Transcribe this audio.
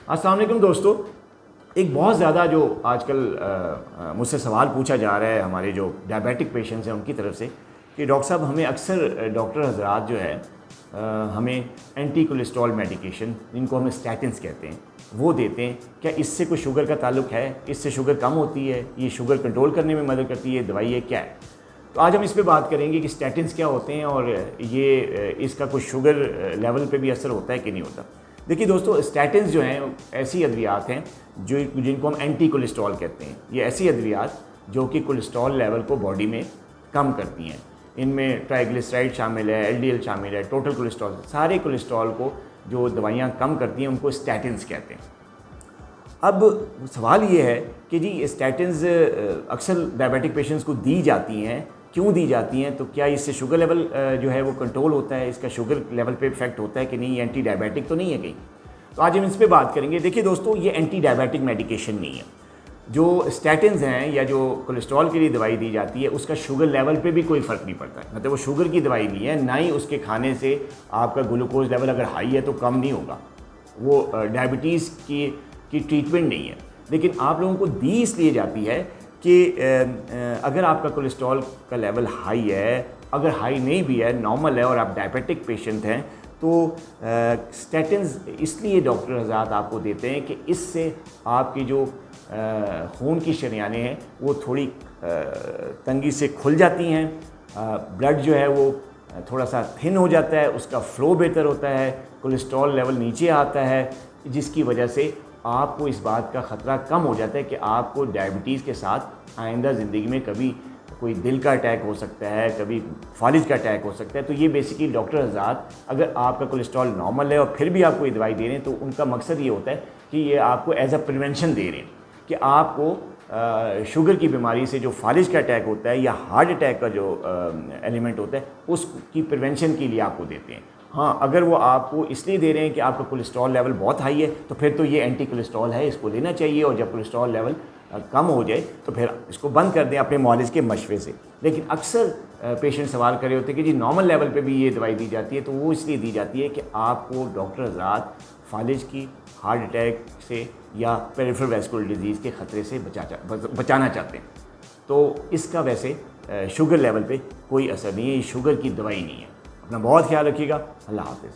अस्सलाम वालेकुम दोस्तों। एक बहुत ज़्यादा जो आजकल मुझसे सवाल पूछा जा रहा है हमारे जो डायबिटिक पेशेंट्स हैं उनकी तरफ से कि डॉक्टर साहब हमें अक्सर डॉक्टर हजरात जो है हमें एंटी कोलेस्ट्रॉल मेडिकेशन जिनको हम स्टैटिन्स कहते हैं वो देते हैं। क्या इससे कोई शुगर का ताल्लुक है? इससे शुगर कम होती है? ये शुगर कंट्रोल करने में मदद करती है? दवाई है क्या है? तो आज हम इस पे बात करेंगे कि स्टैटिन्स क्या होते हैं और ये इसका कोई शुगर लेवल पे भी असर होता है कि नहीं होता। देखिए दोस्तों, स्टैटिन्स जो हैं ऐसी अद्वियात हैं जिनको हम एंटी कोलेस्ट्रॉल कहते हैं। ये ऐसी अद्वियात जो कि कोलेस्ट्रॉल लेवल को बॉडी में कम करती हैं। इनमें ट्राइग्लिसराइड शामिल है, एलडीएल शामिल है, टोटल कोलेस्ट्रॉल, सारे कोलेस्ट्रॉल को जो दवाइयाँ कम करती हैं उनको स्टैटिन्स कहते हैं। अब सवाल ये है कि जी स्टैटिन्स अक्सर डायबिटिक पेशेंट्स को दी जाती हैं, क्यों दी जाती हैं? तो क्या इससे शुगर लेवल जो है वो कंट्रोल होता है? इसका शुगर लेवल पे इफेक्ट होता है कि नहीं? एंटी डायबिटिक तो नहीं है कहीं? तो आज हम इस पर बात करेंगे। देखिए दोस्तों, ये एंटी डायबिटिक मेडिकेशन नहीं है। जो स्टैटिन्स हैं या जो कोलेस्ट्रॉल के लिए दवाई दी जाती है उसका शुगर लेवल पे भी कोई फ़र्क नहीं पड़ता है। मतलब वो शुगर की दवाई नहीं है, ना ही उसके खाने से आपका ग्लूकोज लेवल अगर हाई है तो कम नहीं होगा। वो डायबिटीज़ की ट्रीटमेंट नहीं है। लेकिन आप लोगों को दी इसलिए जाती है कि अगर आपका कोलेस्ट्रॉल का लेवल हाई है, अगर हाई नहीं भी है, नॉर्मल है और आप डायबिटिक पेशेंट हैं तो स्टैटिन्स इसलिए डॉक्टर हज़रात आपको देते हैं कि इससे आपकी जो खून की शरियानें हैं वो थोड़ी तंगी से खुल जाती हैं, ब्लड जो है वो थोड़ा सा थिन हो जाता है, उसका फ़्लो बेहतर होता है, कोलेस्ट्रॉल लेवल नीचे आता है, जिसकी वजह से आपको इस बात का ख़तरा कम हो जाता है कि आपको डायबिटीज़ के साथ आइंदा ज़िंदगी में कभी कोई दिल का अटैक हो सकता है, कभी फालिज का अटैक हो सकता है। तो ये बेसिकली डॉक्टर हज़रात अगर आपका कोलेस्ट्रॉल नॉर्मल है और फिर भी आपको ये दवाई दे रहे हैं तो उनका मकसद ये होता है कि ये आपको एज अ प्रिवेंशन दे रहे हैं कि आपको शुगर की बीमारी से जो फालिज का अटैक होता है या हार्ट अटैक का जो एलिमेंट होता है उसकी प्रिवेंशन के लिए आपको देते हैं। हाँ, अगर वो आपको इसलिए दे रहे हैं कि आपका कोलेस्ट्रॉल लेवल बहुत हाई है तो फिर तो ये एंटी कोलेस्ट्रॉल है, इसको लेना चाहिए, और जब कोलेस्ट्रॉल लेवल कम हो जाए तो फिर इसको बंद कर दें अपने मौलिज के मशवरे से। लेकिन अक्सर पेशेंट सवाल कर रहे होते हैं कि जी नॉर्मल लेवल पे भी ये दवाई दी जाती है, तो वो इसलिए दी जाती है कि आपको डॉक्टर हज़रात फालिज की, हार्ट अटैक से या पेरिफेरल वैस्कुलर डिजीज़ के ख़तरे से बचाना चाहते हैं। तो इसका वैसे शुगर लेवल पे कोई असर नहीं है, ये शुगर की दवाई नहीं है। अपना बहुत ख्याल रखिएगा। अल्लाह हाफ़िज़।